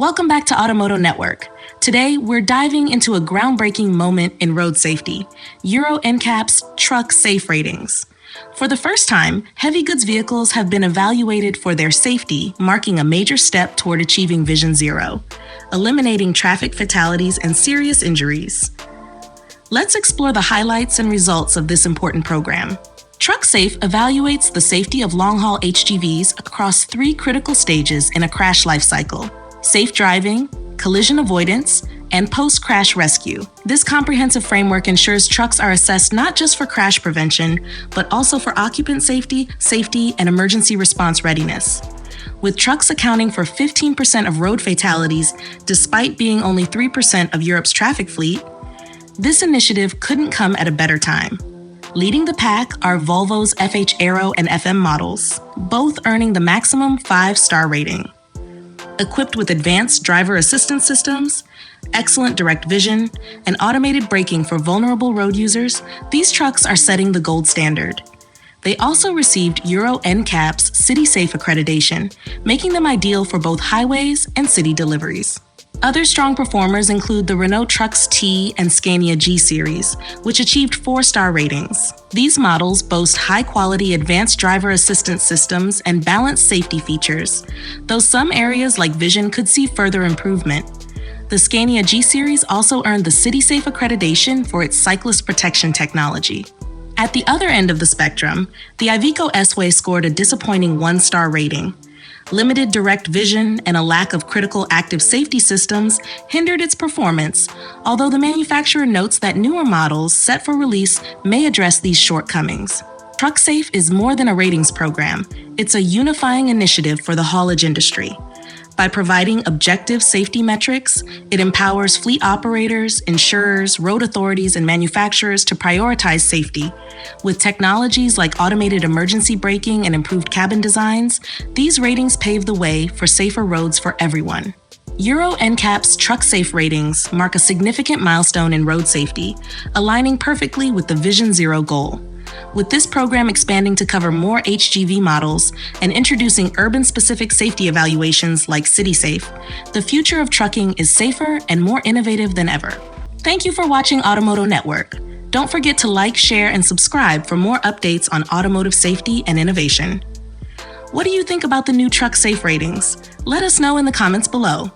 Welcome back to Automoto Network. Today, we're diving into a groundbreaking moment in road safety, Euro NCAP's truck safe ratings. For the first time, heavy goods vehicles have been evaluated for their safety, marking a major step toward achieving Vision Zero, eliminating traffic fatalities and serious injuries. Let's explore the highlights and results of this important program. TruckSafe evaluates the safety of long-haul HGVs across 3 critical stages in a crash lifecycle: safe driving, collision avoidance, and post-crash rescue. This comprehensive framework ensures trucks are assessed not just for crash prevention, but also for occupant safety, and emergency response readiness. With trucks accounting for 15% of road fatalities, despite being only 3% of Europe's traffic fleet, this initiative couldn't come at a better time. Leading the pack are Volvo's FH Aero and FM models, both earning the maximum 5-star rating. Equipped with advanced driver assistance systems, excellent direct vision, and automated braking for vulnerable road users, these trucks are setting the gold standard. They also received Euro NCAP's City Safe accreditation, making them ideal for both highways and city deliveries. Other strong performers include the Renault Trucks T and Scania G series, which achieved 4-star ratings. These models boast high-quality advanced driver assistance systems and balanced safety features, though some areas like vision could see further improvement. The Scania G series also earned the City Safe accreditation for its cyclist protection technology. At the other end of the spectrum, the IVECO S-WAY scored a disappointing 1-star rating. Limited direct vision and a lack of critical active safety systems hindered its performance, although the manufacturer notes that newer models set for release may address these shortcomings. TruckSafe is more than a ratings program. It's a unifying initiative for the haulage industry. By providing objective safety metrics, it empowers fleet operators, insurers, road authorities, and manufacturers to prioritize safety. With technologies like automated emergency braking and improved cabin designs, these ratings pave the way for safer roads for everyone. Euro NCAP's TruckSafe ratings mark a significant milestone in road safety, aligning perfectly with the Vision Zero goal. With this program expanding to cover more HGV models and introducing urban-specific safety evaluations like City Safe, the future of trucking is safer and more innovative than ever. Thank you for watching Automoto Network. Don't forget to like, share, and subscribe for more updates on automotive safety and innovation. What do you think about the new TruckSafe ratings? Let us know in the comments below.